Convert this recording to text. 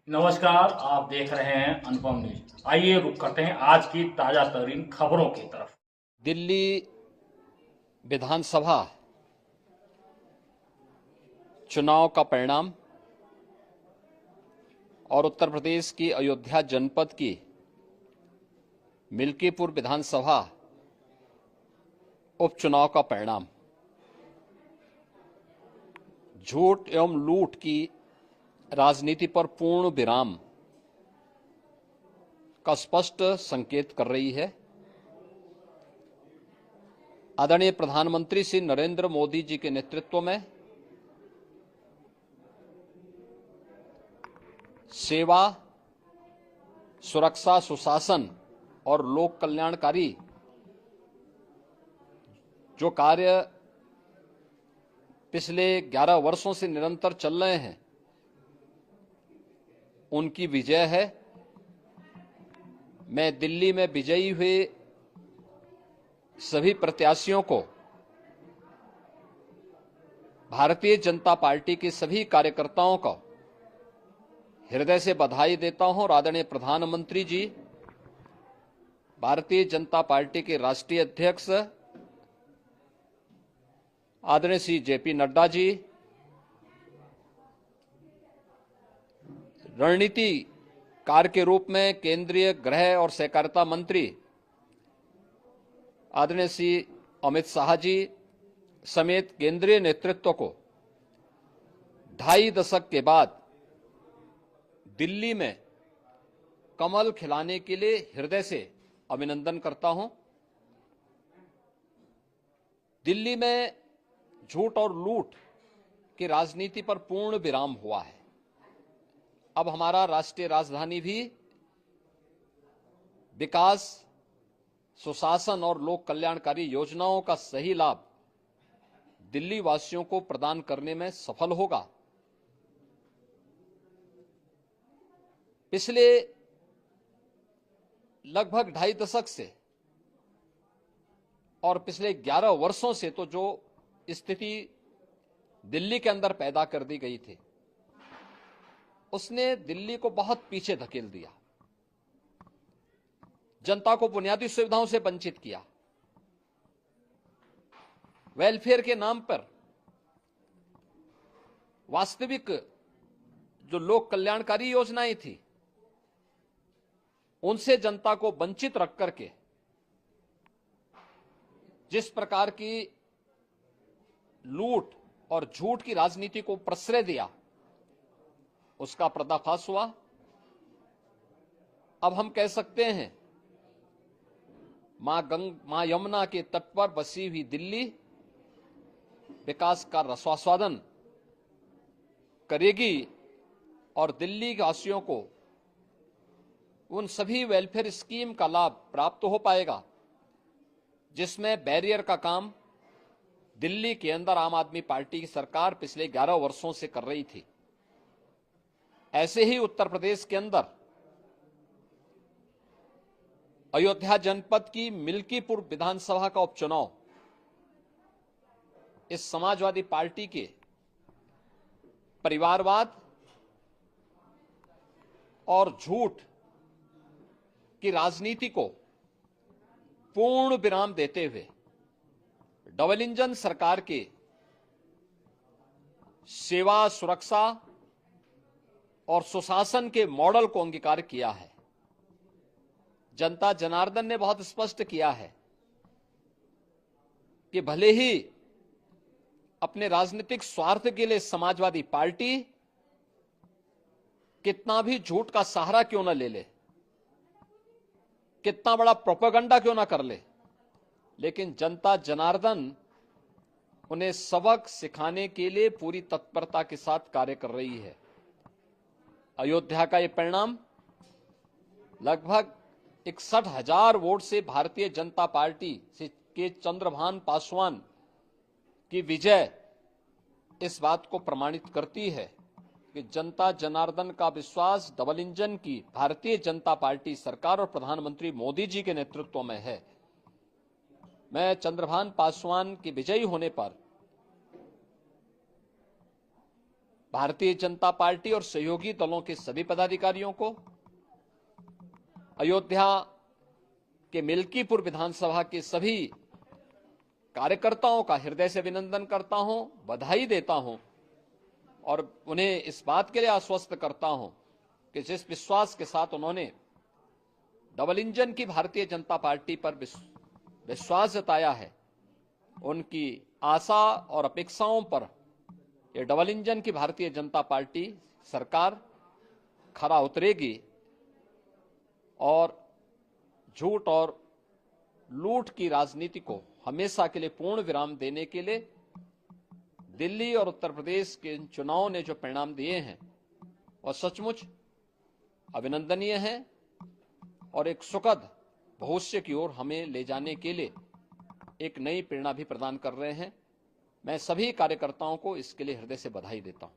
नमस्कार, आप देख रहे हैं अनुपम न्यूज। आइए रुक करते हैं आज की ताजा तरीन खबरों की तरफ। दिल्ली विधानसभा चुनाव का परिणाम और उत्तर प्रदेश की अयोध्या जनपद की मिल्कीपुर विधानसभा उपचुनाव का परिणाम, झूठ एवं लूट की राजनीति पर पूर्ण विराम का स्पष्ट संकेत कर रही है। आदरणीय प्रधानमंत्री श्री नरेंद्र मोदी जी के नेतृत्व में सेवा, सुरक्षा, सुशासन और लोक कल्याणकारी जो कार्य पिछले 11 वर्षों से निरंतर चल रहे हैं, उनकी विजय है। मैं दिल्ली में विजयी हुए सभी प्रत्याशियों को, भारतीय जनता पार्टी के सभी कार्यकर्ताओं को हृदय से बधाई देता हूं और आदरणीय प्रधानमंत्री जी, भारतीय जनता पार्टी के राष्ट्रीय अध्यक्ष आदरणीय श्री जेपी नड्डा जी, रणनीतिकार के रूप में केंद्रीय गृह और सहकारिता मंत्री आदरणीय श्री अमित शाह जी समेत केंद्रीय नेतृत्व को 2.5 दशक के बाद दिल्ली में कमल खिलाने के लिए हृदय से अभिनंदन करता हूं। दिल्ली में झूठ और लूट की राजनीति पर पूर्ण विराम हुआ है। अब हमारा राष्ट्रीय राजधानी भी विकास, सुशासन और लोक कल्याणकारी योजनाओं का सही लाभ दिल्ली वासियों को प्रदान करने में सफल होगा। पिछले लगभग 2.5 दशक से और पिछले 11 वर्षों से तो जो स्थिति दिल्ली के अंदर पैदा कर दी गई थी, उसने दिल्ली को बहुत पीछे धकेल दिया, जनता को बुनियादी सुविधाओं से वंचित किया। वेलफेयर के नाम पर वास्तविक जो लोक कल्याणकारी योजनाएं थी, उनसे जनता को वंचित रख करके जिस प्रकार की लूट और झूठ की राजनीति को प्रश्रय दिया, उसका पर्दाफाश हुआ। अब हम कह सकते हैं, मां यमुना के तट पर बसी हुई दिल्ली विकास का रसास्वादन करेगी और दिल्ली वासियों को उन सभी वेलफेयर स्कीम का लाभ प्राप्त हो पाएगा जिसमें बैरियर का काम दिल्ली के अंदर आम आदमी पार्टी की सरकार पिछले 11 वर्षों से कर रही थी। ऐसे ही उत्तर प्रदेश के अंदर अयोध्या जनपद की मिल्कीपुर विधानसभा का उपचुनाव इस समाजवादी पार्टी के परिवारवाद और झूठ की राजनीति को पूर्ण विराम देते हुए डबल इंजन सरकार के सेवा, सुरक्षा और सुशासन के मॉडल को अंगीकार किया है। जनता जनार्दन ने बहुत स्पष्ट किया है कि भले ही अपने राजनीतिक स्वार्थ के लिए समाजवादी पार्टी कितना भी झूठ का सहारा क्यों न ले ले, कितना बड़ा प्रोपेगेंडा क्यों ना कर ले, लेकिन जनता जनार्दन उन्हें सबक सिखाने के लिए पूरी तत्परता के साथ कार्य कर रही है। अयोध्या का यह परिणाम लगभग 61,000 वोट से भारतीय जनता पार्टी के चंद्रभान पासवान की विजय इस बात को प्रमाणित करती है कि जनता जनार्दन का विश्वास डबल इंजन की भारतीय जनता पार्टी सरकार और प्रधानमंत्री मोदी जी के नेतृत्व में है। मैं चंद्रभान पासवान के विजयी होने पर भारतीय जनता पार्टी और सहयोगी दलों के सभी पदाधिकारियों को, अयोध्या के मिल्कीपुर विधानसभा के सभी कार्यकर्ताओं का हृदय से अभिनंदन करता हूं, बधाई देता हूं और उन्हें इस बात के लिए आश्वस्त करता हूं कि जिस विश्वास के साथ उन्होंने डबल इंजन की भारतीय जनता पार्टी पर विश्वास जताया है, उनकी आशा और अपेक्षाओं पर ये डबल इंजन की भारतीय जनता पार्टी सरकार खरा उतरेगी और झूठ और लूट की राजनीति को हमेशा के लिए पूर्ण विराम देने के लिए दिल्ली और उत्तर प्रदेश के चुनावों ने जो परिणाम दिए हैं वह सचमुच अभिनंदनीय हैं और एक सुखद भविष्य की ओर हमें ले जाने के लिए एक नई प्रेरणा भी प्रदान कर रहे हैं। मैं सभी कार्यकर्ताओं को इसके लिए हृदय से बधाई देता हूं।